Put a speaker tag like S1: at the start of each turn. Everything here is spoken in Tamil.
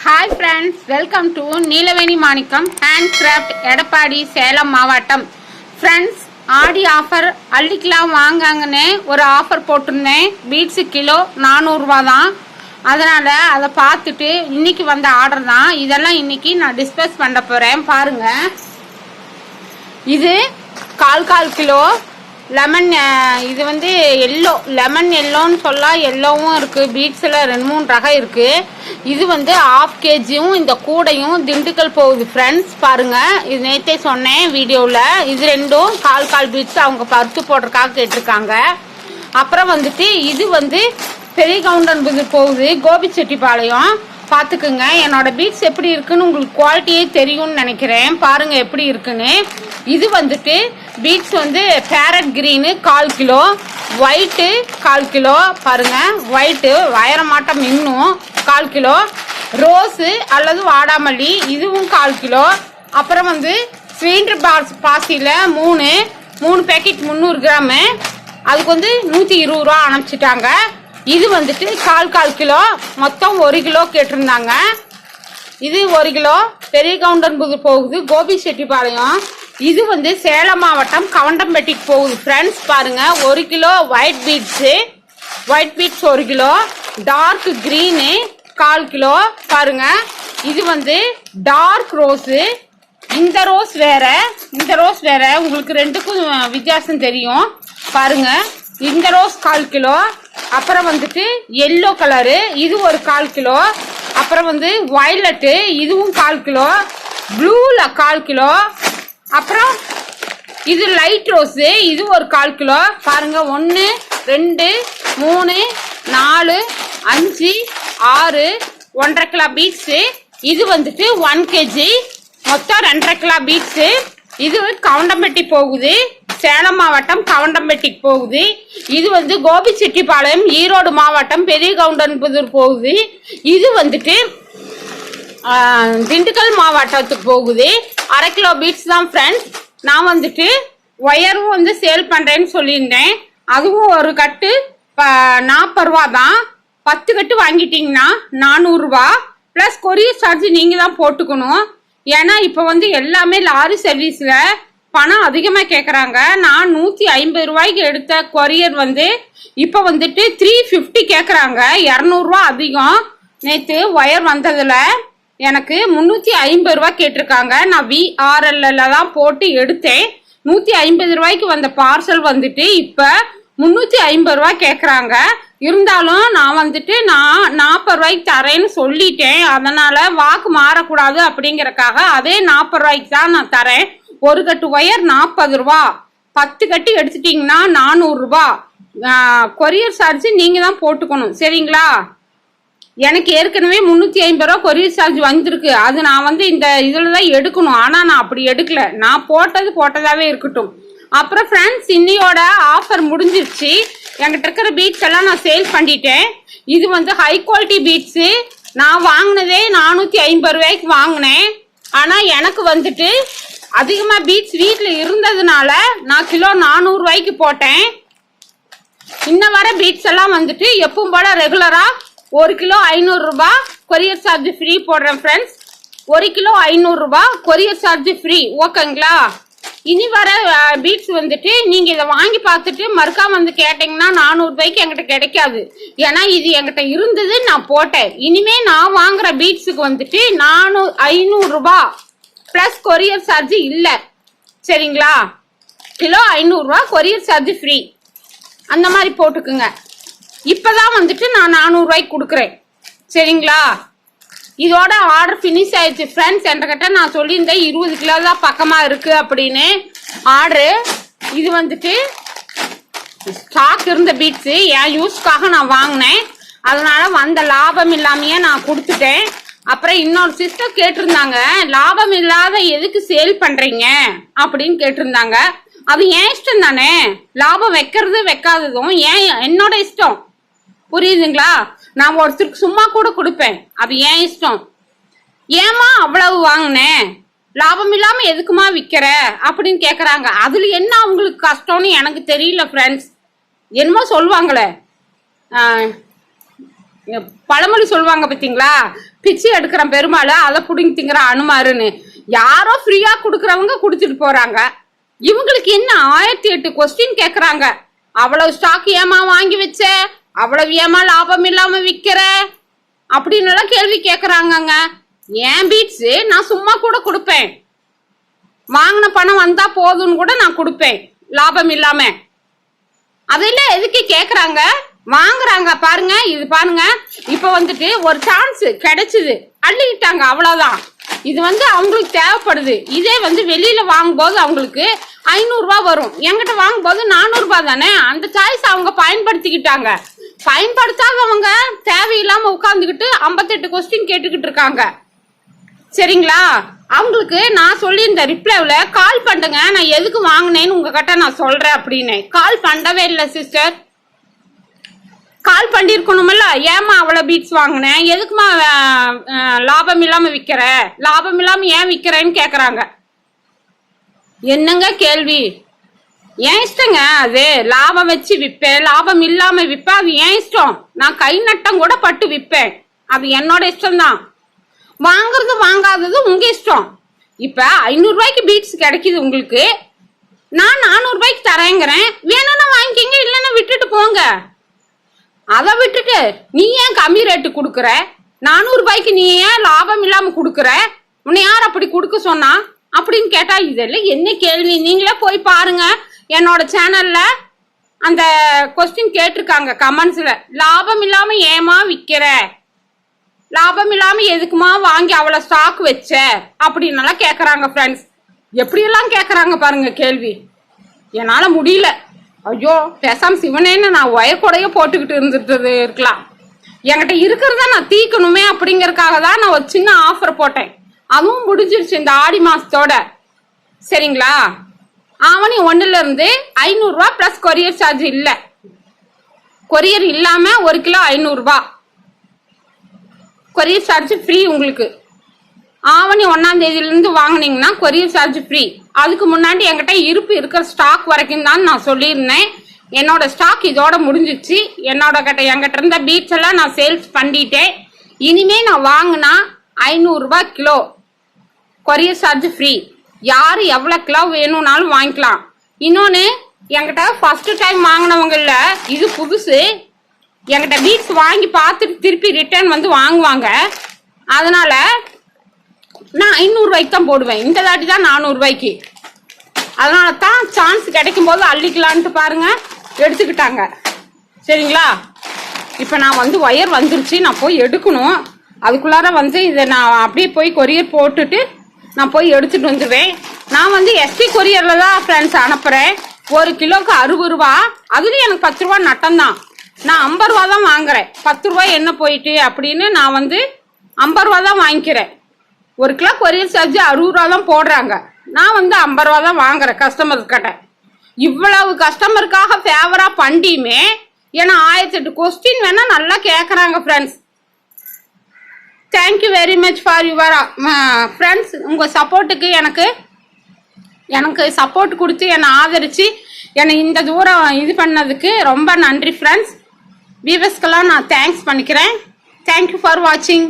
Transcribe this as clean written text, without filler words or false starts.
S1: Hi friends, welcome to Neelaveni Manickam handcraft, Edappadi, Salem மாவட்டம். ஃப்ரெண்ட்ஸ், ஆடி ஆஃபர் அள்ளிக்கலாம் வாங்காங்கன்னு ஒரு ஆஃபர் போட்டிருந்தேன். பீட்ஸு கிலோ 400 ரூபா தான். அதனால் அதை பார்த்துட்டு இன்றைக்கி வந்த ஆர்டர் தான். இதெல்லாம் இன்றைக்கி நான் டிஸ்பஸ் பண்ண போகிறேன். பாருங்கள், இது கால் கிலோ லெமன். இது வந்து எல்லோ, லெமன் எல்லோன்னு சொல்லலாம். எல்லோவும் இருக்குது. பீட்ஸில் 2-3 ரகம் இருக்குது. இது வந்து 1/2 kgயும் இந்த கூடையும் திண்டுக்கல் போகுது ஃப்ரெண்ட்ஸ். பாருங்கள், இது நேற்றே சொன்னேன் வீடியோவில். இது ரெண்டும் கால் பீட்ஸ் அவங்க பருத்து போடுறதுக்காக கேட்டிருக்காங்க. அப்புறம் வந்துட்டு இது வந்து பெரிய கவுண்டன் போகுது, கோபிச்செட்டிப்பாளையம். பார்த்துக்குங்க, என்னோட பீட்ஸ் எப்படி இருக்குன்னு உங்களுக்கு குவாலிட்டியே தெரியும்னு நினைக்கிறேன். பாருங்கள் எப்படி இருக்குன்னு. இது வந்துட்டு பீட்ஸ் வந்து parrot green 1/4 kilo, white 1/4 kilo. பாருங்கள், ஒயிட்டு வயரமாட்டம் இன்னும் 1/4 கிலோ. ரோஸு அல்லது வாடாமல்லி இதுவும் 1/4 கிலோ. அப்புறம் வந்து ஸ்வீட் பாசியில் 3 பேக்கெட் 300 கிராமு. அதுக்கு வந்து 120 ரூபா அனுப்பிச்சிட்டாங்க. இது வந்துட்டு 1/4 கிலோ, மொத்தம் 1 கிலோ கேட்டிருந்தாங்க. இது 1 கிலோ பெரிய கவுண்டன் போகுது, கோபிச்செட்டிப்பாளையம். இது வந்து சேலம் மாவட்டம் கவண்டம்பட்டிக்கு போகுது ஃப்ரெண்ட்ஸ். பாருங்கள், 1 kilo white beads, white beads 1 kilo, dark green 1/4 kilo. பாருங்கள், இது வந்து டார்க் ரோஸு. இந்த ரோஸ் வேற, இந்த ரோஸ் வேற. உங்களுக்கு ரெண்டுக்கும் வித்தியாசம் தெரியும். பாருங்கள், இந்த ரோஸ் 1/4 கிலோ. அப்புறம் வந்துட்டு எல்லோ கலரு, இது ஒரு 1/4 கிலோ. அப்புறம் வந்து வயலட்டு, இதுவும் 1/4 கிலோ. ப்ளூவில் 1/4 கிலோ. அப்புறம் இது லைட் ரோஸு, இது ஒரு 1/4 கிலோ. பாருங்கள், 1 2 3 4 5 6 1/2 கிலோ பீட்ஸு. இது வந்துட்டு 1 kg, மொத்தம் 2/2 கிலோ பீட்ஸு. இது கவுண்டம்பட்டி போகுது, சேலம் மாவட்டம் கவண்டம்பட்டிக்கு போகுது. இது வந்து கோபிச்செட்டிப்பாளையம், ஈரோடு மாவட்டம் பெரிய கவுண்டன்புதூர் போகுது. இது வந்துட்டு திண்டுக்கல் மாவட்டத்துக்கு போகுது. 1/2 கிலோ பீட்ஸ் தான் ஃப்ரெண்ட்ஸ். நான் வந்துட்டு ஒயரும் வந்து சேல் பண்ணுறேன்னு சொல்லியிருந்தேன். அதுவும் ஒரு கட்டு 40 ரூபா தான். 10 கட்டு வாங்கிட்டீங்கன்னா 400 ரூபா ப்ளஸ் கொரியர் சார்ஜ் நீங்கள் தான் போட்டுக்கணும். ஏன்னா இப்போ வந்து எல்லாமே லாரி சர்வீஸில் பணம் அதிகமாக கேட்குறாங்க. நான் 150 ரூபாய்க்கு எடுத்த கொரியர் வந்து இப்போ வந்துட்டு 350 கேட்குறாங்க. 200 ரூபா அதிகம். நேற்று ஒயர் வந்ததில் எனக்கு 350 ரூபா கேட்டிருக்காங்க. நான் VRL தான் போட்டு எடுத்தேன். 150 ரூபாய்க்கு வந்த பார்சல் வந்துட்டு இப்போ 350 ரூபா கேட்குறாங்க. இருந்தாலும் நான் வந்துட்டு 40 ரூபாய்க்கு தரேன்னு சொல்லிட்டேன். அதனால் வாக்கு மாறக்கூடாது அப்படிங்கிறக்காக அதே 40 ரூபாய்க்கு தான் நான் தரேன். ஒரு கட்டு ஒயர் 40 ரூபா, 10 கட்டு எடுத்துட்டிங்கன்னா 400 ரூபா. கொரியர் சார்ஜ் நீங்கள் தான் போட்டுக்கணும், சரிங்களா? எனக்கு ஏற்கனவே 350 ரூபா கொரியர் சார்ஜ் வந்திருக்கு. அது நான் வந்து இந்த இதில் தான் எடுக்கணும். ஆனால் நான் அப்படி எடுக்கல. நான் போட்டதாகவே இருக்கட்டும். அப்புறம் ஃப்ரெண்ட்ஸ், இன்னையோட ஆஃபர் முடிஞ்சிருச்சு. என்கிட்ட இருக்கிற பீட்ஸ் எல்லாம் நான் சேல் பண்ணிட்டேன். இது வந்து ஹை குவாலிட்டி பீட்ஸு. நான் வாங்கினதே 450 ரூபாய்க்கு வாங்கினேன். ஆனால் எனக்கு வந்துட்டு அதிகமாக பீட்ஸ் வீட்டில் இருந்ததுனால நான் கிலோ 400 ரூபாய்க்கு போட்டேன். இன்ன வர பீட்ஸ் எல்லாம் வந்துட்டு எப்பவும் போல ரெகுலராக 1 கிலோ 500 ரூபா கொரியர் சார்ஜ் ஃப்ரீ போடுறேன் ஃப்ரெண்ட்ஸ். 1 கிலோ 500 ரூபா கொரியர் சார்ஜ் ஃப்ரீ, ஓகேங்களா? இனி வர பீட்ஸ் வந்துட்டு நீங்கள் இதை வாங்கி பார்த்துட்டு மறுக்கா வந்து கேட்டிங்கன்னா 400 ரூபாய்க்கு என்கிட்ட கிடைக்காது. ஏன்னா இது என்கிட்ட இருந்தது, நான் போட்டேன். இனிமேல் நான் வாங்குற பீட்ஸுக்கு வந்துட்டு 500 ரூபா ப்ளஸ் கொரியர் சார்ஜ் இல்லை, சரிங்களா? கிலோ 500 ரூபா கொரியர் சார்ஜ் ஃப்ரீ, அந்த மாதிரி போட்டுக்குங்க. இப்போதான் வந்துட்டு நான் 400 ரூபாய்க்கு கொடுக்குறேன், சரிங்களா? இதோட ஆர்டர் ஃபினிஷ் ஆயிடுச்சு ஃப்ரெண்ட்ஸ். என்கிட்ட நான் சொல்லியிருந்தேன் 20 கிலோ தான் பக்கமாக இருக்குது அப்படின்னு ஆர்டரு. இது வந்துட்டு ஸ்டாக் இருந்த பீட்ஸு என் யூஸ்க்காக நான் வாங்கினேன். அதனால் வந்த லாபம் இல்லாமையே நான் கொடுத்துட்டேன். அப்புறம் இன்னொரு சிஸ்டர் கேட்டிருந்தாங்க, லாபம் இல்லாத எதுக்கு சேல் பண்ணுறீங்க அப்படின்னு கேட்டிருந்தாங்க. அது ஏன் இஷ்டம் தானே. லாபம் வைக்கிறது வைக்காததும் என்னோட இஷ்டம், புரியுதுங்களா? நான் ஒருத்தருக்கு சும்மா கூட கொடுப்பேன், அது ஏன் இஷ்டம். ஏமா அவ்வளவு வாங்கினேன், லாபம் இல்லாமல் எதுக்குமா விற்கிற அப்படின்னு கேட்குறாங்க. அதில் என்ன அவங்களுக்கு கஷ்டம்னு எனக்கு தெரியல ஃப்ரெண்ட்ஸ். என்னமோ சொல்லுவாங்களே, பழமொழி சொல்லுவாங்க பார்த்தீங்களா, பிச்சை எடுக்கிற பெருமாள் அதை பிடிங்கி திங்கிற அனுமாருன்னு. யாரோ ஃப்ரீயா கொடுக்குறவங்க குடிச்சிட்டு போறாங்க. இவங்களுக்கு என்ன 1008 கொஸ்டின் கேக்குறாங்க. அவ்வளவு ஸ்டாக் ஏமா வாங்கி வச்ச, அவ்வளவு ஏமா லாபம் இல்லாம விக்கிற அப்படின்னு எல்லாம் கேள்வி கேக்குறாங்கங்க. ஏன் பீட்ஸ் நான் சும்மா கூட கொடுப்பேன், வாங்கின பணம் வந்தா போதும்னு கூட நான் கொடுப்பேன் லாபம் இல்லாம. அதெல்லாம் எதுக்கு கேக்குறாங்க, வாங்குறாங்க. பாருங்க இது பாருங்க, இப்ப வந்துட்டு ஒரு சான்ஸ் கிடைச்சது, அள்ளிக்கிட்டாங்க, அவ்வளவுதான். இது அவங்களுக்கு தேவைப்படுது. இதே வெளியில வாங்கும்போது அவங்களுக்கு 500 ரூபாய் வரும், என்கிட்ட வாங்கும்போது 400 ரூபாய் தானே. அந்த சாய்ஸ் அவங்க பயன்படுத்திக்கிட்டாங்க. பயன்படுத்தாதவங்க தேவையில்லாம உட்கார்ந்துக்கிட்டு 58 கொஸ்டின் கேட்டுக்கிட்டு இருக்காங்க. சரிங்களா, அவங்களுக்கு நான் சொல்லியிருந்தேன் ரிப்ளைவ்ல, கால் பண்ணுங்க நான் எதுக்கு வாங்கினேன்னு உங்ககிட்ட நான் சொல்றேன் அப்படின்னு. கால் பண்ணவே இல்லை சிஸ்டர். கால் பண்ணிருக்கணும்ல, ஏமா அவ்வளவு பீட்ஸ் வாங்கினேன், எதுக்குமா லாபம் இல்லாம விக்கிற, லாபம் இல்லாம ஏன் விக்கிறேன்னு கேக்குறாங்க. என்னங்க கேள்வி? ஏன் இஷ்டங்க அது. லாபம் வச்சு விற்பேன், லாபம் இல்லாம விற்பேன், அது ஏன் இஷ்டம். நான் கை நட்டம் கூட பட்டு விற்பேன், அது என்னோட இஷ்டம் தான். வாங்குறது வாங்காதது உங்க இஷ்டம். இப்ப 500 ரூபாய்க்கு பீட்ஸ் கிடைக்குது உங்களுக்கு, நான் 400 ரூபாய்க்கு தரேங்கிறேன். வேணும்னா வாங்கிக்கிங்க, இல்லைன்னா விட்டுட்டு போங்க. அதை விட்டுட்டு நீ ஏன் கம்மி ரேட்டு கொடுக்குற, 400 ரூபாய்க்கு நீ ஏன் லாபம் இல்லாம கொடுக்குற, உன்னை யார் அப்படி கொடுக்க சொன்னா அப்படின்னு கேட்டா இதெல்லாம் என்ன கேள்வி? நீங்களே போய் பாருங்க, என்னோட சேனல்ல அந்த கொஸ்டின் கேட்டிருக்காங்க கமெண்ட்ஸ்ல. லாபம் இல்லாம ஏமா விக்கிற, லாபம் இல்லாம எதுக்குமா வாங்கி அவ்வளவு ஸ்டாக் வச்ச அப்படின்னு கேக்குறாங்க ஃப்ரெண்ட்ஸ். எப்படியெல்லாம் கேக்குறாங்க பாருங்க கேள்வி. என்னால முடியல. ஐயோ பேசாம சிவனேன்னு நான் ஒயர்கொடைய போட்டுக்கிட்டு இருந்துட்டு இருக்கலாம். என்கிட்ட இருக்கிறத நான் தீக்கணுமே அப்படிங்கறதுக்காக தான் நான் ஒரு சின்ன ஆஃபர் போட்டேன். அதுவும் முடிஞ்சிருச்சு இந்த ஆடி மாசத்தோட. சரிங்களா, ஆவணி 1ல இருந்து 500 ரூபாய் பிளஸ் கொரியர் சார்ஜ் இல்ல. கொரியர் இல்லாம 1 கிலோ 500 ரூபாய், கொரியர் சார்ஜ் ஃப்ரீ உங்களுக்கு. ஆவணி 1ஆம் தேதியில இருந்து வாங்கினீங்கன்னா கொரியர் சார்ஜ் ஃப்ரீ. அதுக்கு முன்னாடி என்கிட்ட இருப்பு இருக்கிற ஸ்டாக் வரைக்கும் தான் நான் சொல்லியிருந்தேன். என்னோட ஸ்டாக் இதோட முடிஞ்சிச்சு. என்கிட்ட இருந்த பீட்ஸ் எல்லாம் நான் சேல்ஸ் பண்ணிட்டேன். இனிமே நான் வாங்கினா 500 ரூபாய் கிலோ, கொரியர் சார்ஜ் ஃப்ரீ. யாரு எவ்வளவு கிலோ வேணும்னாலும் வாங்கிக்கலாம். இன்னொன்னு, என்கிட்ட ஃபர்ஸ்ட் டைம் வாங்கினவங்கல்ல, இது புதுசு, என்கிட்ட பீட்ஸ் வாங்கி பார்த்துட்டு திருப்பி ரிட்டர்ன் வாங்குவாங்க. அதனால நான் 500 ரூபாய்க்கு தான் போடுவேன். இந்த தாட்டி தான் 400 ரூபாய்க்கு. அதனால தான் சான்ஸ் கிடைக்கும் போது அள்ளிக்கலான்ட்டு பாருங்க எடுத்துக்கிட்டாங்க. சரிங்களா, இப்போ நான் ஒயர் வந்துருச்சு, நான் போய் எடுக்கணும். அதுக்குள்ளார இதை நான் அப்படியே போய் கொரியர் போட்டுட்டு நான் போய் எடுத்துட்டு வந்துடுவேன். நான் எஸ்டி கொரியர்ல தான் ஃப்ரெண்ட்ஸ் அனுப்புறேன். 1 கிலோக்கு 60 ரூபா. அதுலயும் எனக்கு 10 ரூபா நட்டம் தான். நான் 50 ரூபா தான் வாங்குறேன். 10 ரூபாய் என்ன போயிட்டு அப்படின்னு நான் 50 ரூபா தான் வாங்கிக்கிறேன். 1 கிலோ கொரியர் சார்ஜ் 60 ரூபா தான் போடுறாங்க. நான் 50 ரூபா தான் வாங்குறேன் கஸ்டமர் கிட்ட. இவ்வளவு கஸ்டமருக்காக ஃபேவரா பண்ணியுமே ஏன்னா 1008 கொஸ்டின் வேணா நல்லா கேக்குறாங்க friends. Thank you very much for your friends. உங்க சப்போர்ட்டுக்கு எனக்கு சப்போர்ட் கொடுத்து என்னை ஆதரிச்சு என்னை இந்த தூரம் இது பண்ணதுக்கு ரொம்ப நன்றி ஃப்ரெண்ட்ஸ். வியூவர்ஸ்க்கெல்லாம் நான் தேங்க்ஸ் பண்ணிக்கிறேன். தேங்க்யூ ஃபார் வாட்சிங்.